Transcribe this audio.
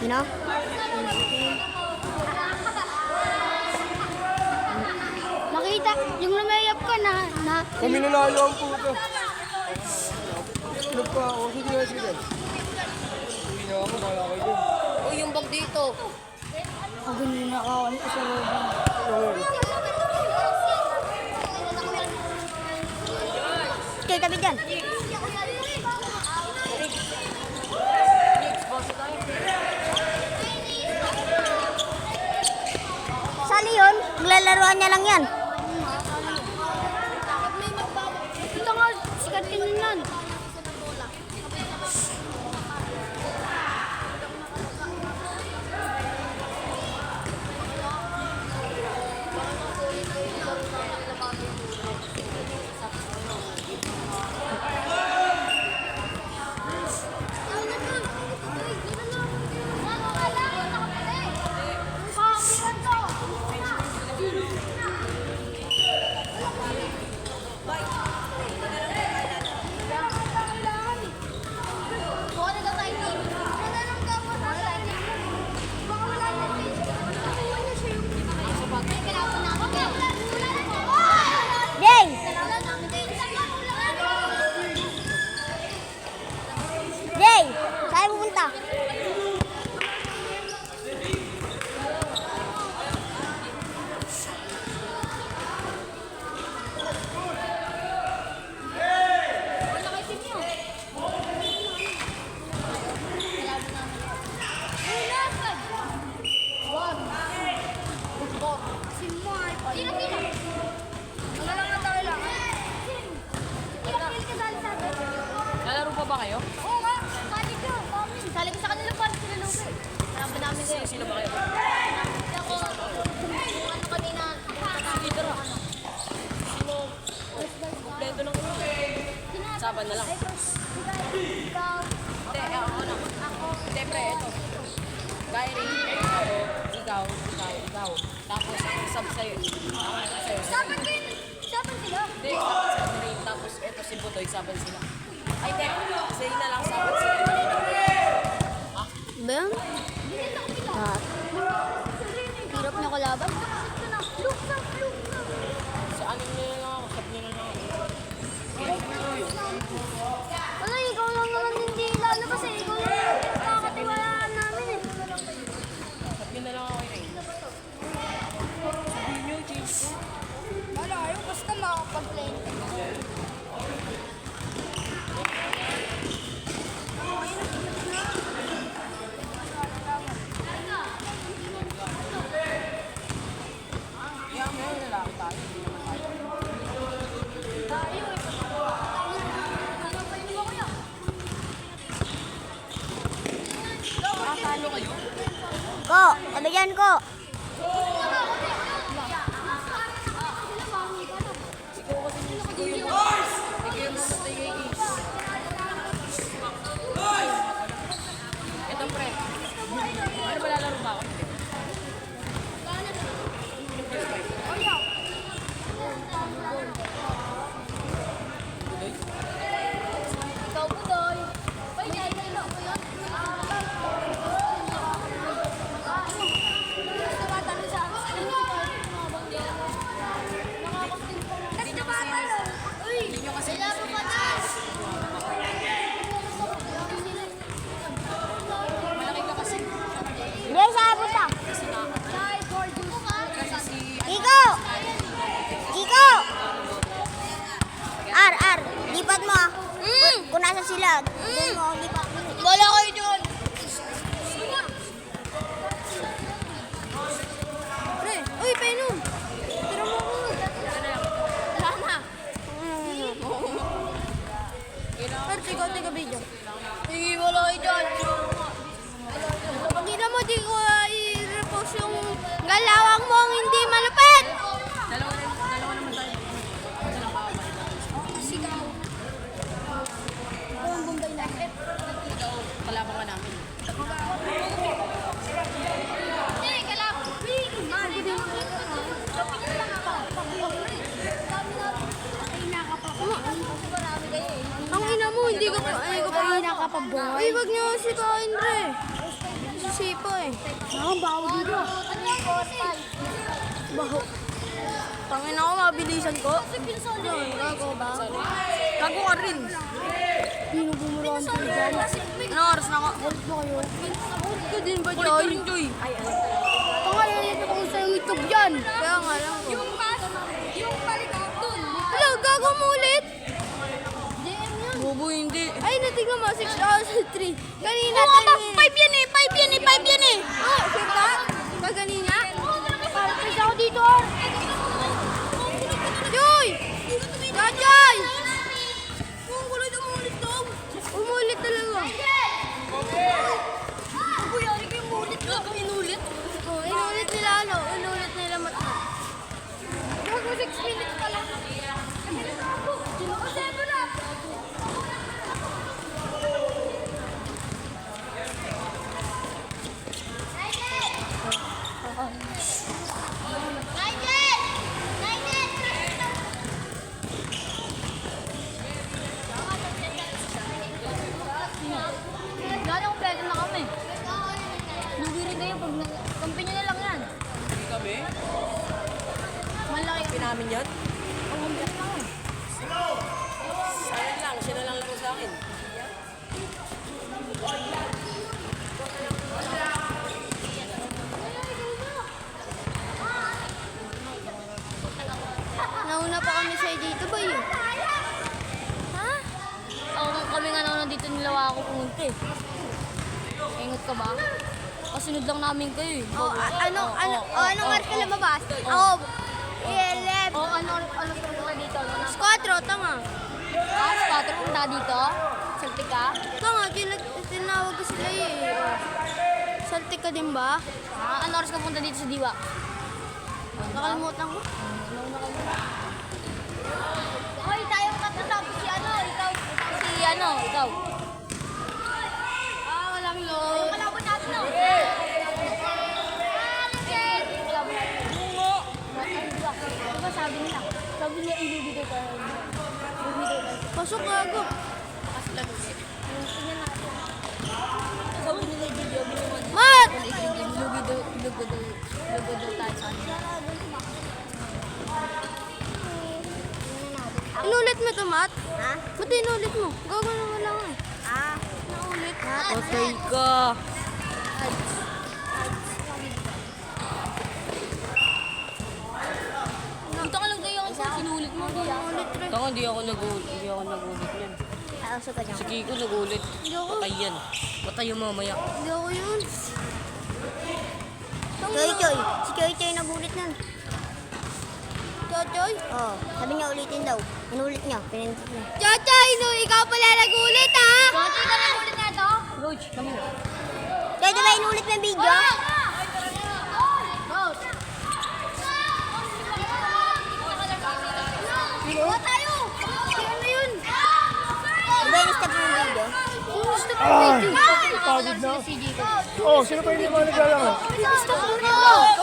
no? Nakita, yung lumayap ka na. Kami nanalo ang puto. Nagpa ako. Sige na, sige. Uwi na ako, wala kayo dun. O yung bag dito. Ako ninakawan ko sa looban. Okay, tabi dyan. Sali yun, maglalaroan niya lang yan. Ito nga, sikat ka nun. Lalaro pa ba kayo? Oo nga, sali ko. Sali ko sa kanila pa, sila Lupe. Marami namin kayo. Sino ba kayo? Ako, ano kanina, Dito na. Sino? Kompleto ng ulo. Saban na lang. ikaw, Hindi, ako na. Hindi, pre, ito. Kyrie, ako, ikaw. Tapos, sub sa'yo. Ako na sa'yo. saban kayo, saban sila. Hindi, saban sila. Tapos, ito si Butoy, saban sila. Ay, te, sa'yo na lang, saban sila. Ba yan? Hirap niya kalaban. Sa ano nila lang ako, sabi nila lang ako. Wala, ikaw lang naman hindi lalabas eh. Ikaw lang kakatiwalaan namin eh. Sabi nila lang ako yun. Sabihin nyo, Chief. Wala, ayaw basta makapag-play. Yeah, may lalaki tayo. Hindi naman tayo. Nakatalo kayo? Ko, kabigyan ko. Ikaw kasi ikaw yung namatay kay Ace. Ito pre. Ano ba lalaro ba ako? Ikaw po, Doy. Ay, dahil na ikaw po yun. Gusto ba talo sa akin? Kasi na matalo. Uy, sila po pa taas. Malaki ka kasi. Hindi, sabot ah. Kasi na. Kasi si... Kiko! Kiko! R, lipat mo ah. Kung nasa sila, doon mo, lipat mo. Bola kayo doon. Pre, uy, painom. Tira mo ako. Wala na. Pero tiga video. Sige, wala kayo dyan. Pag kita mo, di ko i-repost yung galawang mo ang hindi malupit. Dalawa naman tayo. Sigaw. Ang bumbay na. Ikaw, kalaban ka namin. Hindi, kalap. Magi din. Ang ina mo, hindi ko pa hinakapagbuhay. Ay, wag niyo si Kain, Re. sipa eh. Baho dito. Baho. Tangin ako, mabilisan ko. Gago ba? Gago ka rin. Sino bumurahan ko dyan? Anong oras na ako? Balik mo kayo. Ka din ba, Kulit ko Joy? rin, Joy. Pangalan ko kung sa'yo YouTube yan. Kaya nga lang ko. Yung balikat dun. Hala, gago mo ulit. Bobo, hindi. Ay, natignan mo, 6 hours 3. Kanina, Oo nga, 10 minutes. 5 yan eh, 5 yan eh, 5 yan eh. Oh, kita? Kaganina? Parang ako dito. Joy! Joy! Umulit talaga. Inulit. Oh, inulit nila ano? Inulit nila mata. Bago 6 minutes pa lang. Gano'ng kompleto na kami. Lugi rin kayo pag kampi nyo na lang yan. Hindi kami. Malaki Pinamin yan. ang kompleto na kami. Sayang lang. Siya na lang ito sa akin. Nauna pa kami sa'yo dito ba yun? Ha? Kami nga naman dito nilawa ako pumunta eh. Ingat ka ba? Kasunod lang namin kayo eh. Anong oras ka lumabas? Ako, 11. Ano ka dito? Squadro, tanga. Squatter, punta dito? Salti ka? Tanga, tinawag ko sila eh. Salty ka din ba? Ano oras ka punta dito sa Diwa? Nakalimutan ko. Hoy, tayo magkatapos si ano, ikaw. Ikaw. Walang load. Kalaban natin no? Kalaban natin. Diba sabi nila? Sabi nila ilubi daw tayo. Pasok gago. Sabi nila video, binuwan. Mat! Ilubi daw tayo sa kanila. Inulit mo ito, Mat? Ha? Ba't inulit mo? Gago na wala nga. Naulit. Patay ka. Dito ka lang tayo kasi sinulit mo. Inulit rin. Tanga, hindi ako nagulit yan. Si Kiko nagulit. Hindi ako. Patay yan. Patay yung mamaya. Hindi ako yun. Choy. Si Choy nagulit nun. Chochoy? Oh, sabi niya ulitin daw. Inulit niya. Pinindot niya. Chochoy, no, ikaw pala nagulit ha? Konti ka lang ulit na ito. Roach, kami. Choy, di ba inulit mo yung video? Gawa tayo! Ano yun? Di ba in-stop mo yung video? Gusto ko video. Pagod na. Oh, sino pa hindi mo naglalaro? Gusto ko na.